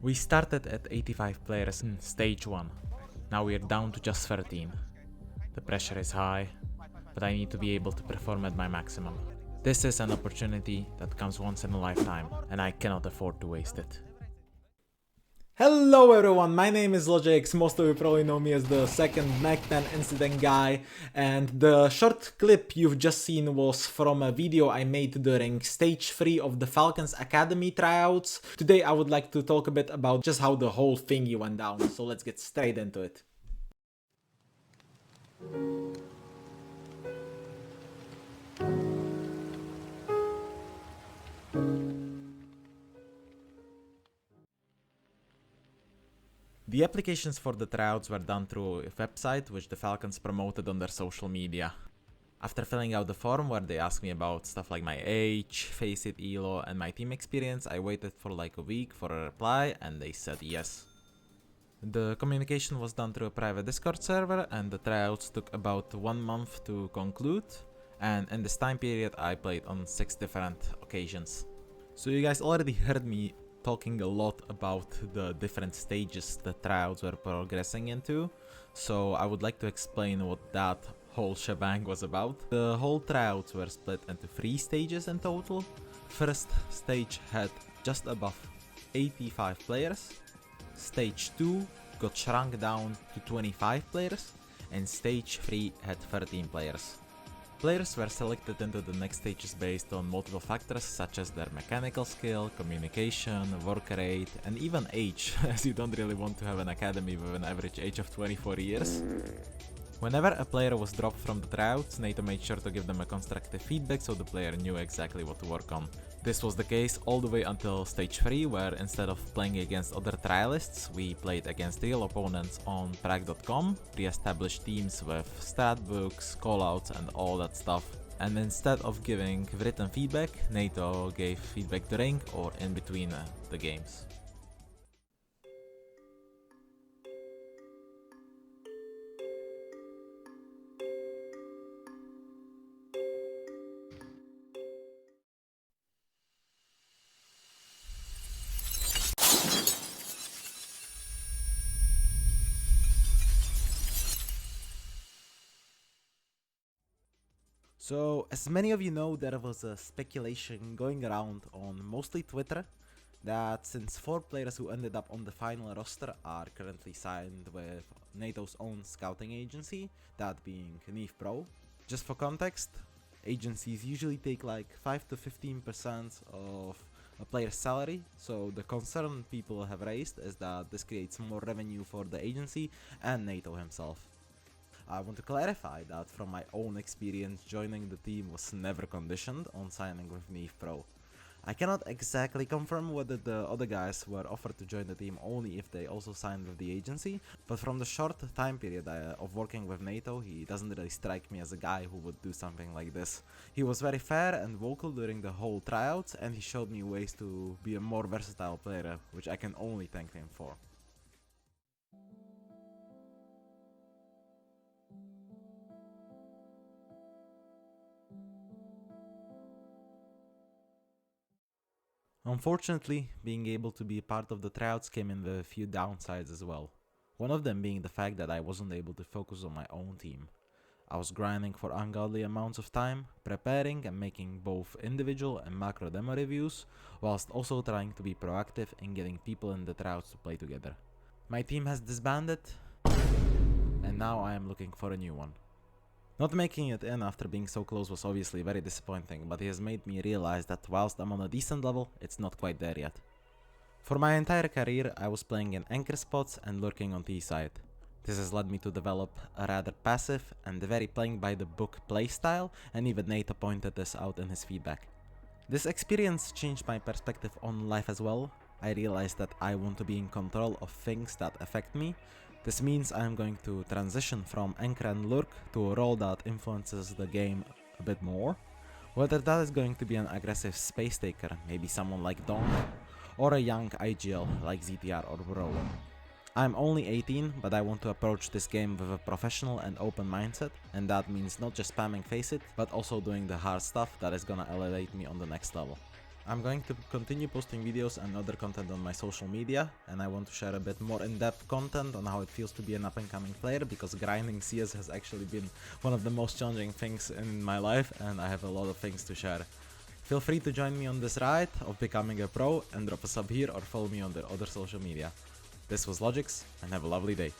We started at 85 players in stage 1. Now we're down to just 13. The pressure is high, but I need to be able to perform at my maximum. This is an opportunity that comes once in a lifetime, and I cannot afford to waste it. Hello everyone, my name is Logics. Most of you probably know me as the second Mac 10 incident guy, and the short clip you've just seen was from a video I made during stage 3 of the Falcons Academy tryouts. Today I would like to talk a bit about just how the whole thingy went down, so let's get straight into it. The applications for the tryouts were done through a website which the Falcons promoted on their social media. After filling out the form where they asked me about stuff like my age, FaceIT ELO and my team experience, I waited for like a week for a reply and they said yes. The communication was done through a private Discord server and the tryouts took about 1 month to conclude, and in this time period I played on 6 different occasions. So you guys already heard me talking a lot about the different stages the tryouts were progressing into, so I would like to explain what that whole shebang was about. The whole tryouts were split into 3 stages in total. First stage had just above 85 players, stage 2 got shrunk down to 25 players, and stage 3 had 13 players. Players were selected into the next stages based on multiple factors such as their mechanical skill, communication, work rate, and even age, as you don't really want to have an academy with an average age of 24 years. Whenever a player was dropped from the tryouts, NATO made sure to give them a constructive feedback so the player knew exactly what to work on. This was the case all the way until stage 3, where instead of playing against other trialists, we played against real opponents on prag.com, pre-established teams with stat books, callouts and all that stuff. And instead of giving written feedback, NATO gave feedback during or in between the games. So, as many of you know, there was a speculation going around on mostly Twitter that since 4 players who ended up on the final roster are currently signed with NATO's own scouting agency, that being NIF Pro. Just for context, agencies usually take like 5 to 15% of a player's salary, so the concern people have raised is that this creates more revenue for the agency and NATO himself. I want to clarify that from my own experience, joining the team was never conditioned on signing with NIF Pro. I cannot exactly confirm whether the other guys were offered to join the team only if they also signed with the agency, but from the short time period of working with NATO, he doesn't really strike me as a guy who would do something like this. He was very fair and vocal during the whole tryouts, and he showed me ways to be a more versatile player, which I can only thank him for. Unfortunately, being able to be a part of the tryouts came in with a few downsides as well. One of them being the fact that I wasn't able to focus on my own team. I was grinding for ungodly amounts of time, preparing and making both individual and macro demo reviews, whilst also trying to be proactive in getting people in the tryouts to play together. My team has disbanded, and now I am looking for a new one. Not making it in after being so close was obviously very disappointing, but it has made me realize that whilst I'm on a decent level, it's not quite there yet. For my entire career, I was playing in anchor spots and lurking on T-side. This has led me to develop a rather passive and very playing by the book playstyle, and even NATO pointed this out in his feedback. This experience changed my perspective on life as well. I realized that I want to be in control of things that affect me. This means I am going to transition from anchor and lurk to a role that influences the game a bit more. Whether that is going to be an aggressive space taker, maybe someone like Don, or a young IGL like ZTR or Brawler. I'm only 18, but I want to approach this game with a professional and open mindset, and that means not just spamming FaceIT, but also doing the hard stuff that is gonna elevate me on the next level. I'm going to continue posting videos and other content on my social media, and I want to share a bit more in-depth content on how it feels to be an up-and-coming player, because grinding CS has actually been one of the most challenging things in my life, and I have a lot of things to share. Feel free to join me on this ride of becoming a pro and drop a sub here or follow me on the other social media. This was Logix, and have a lovely day.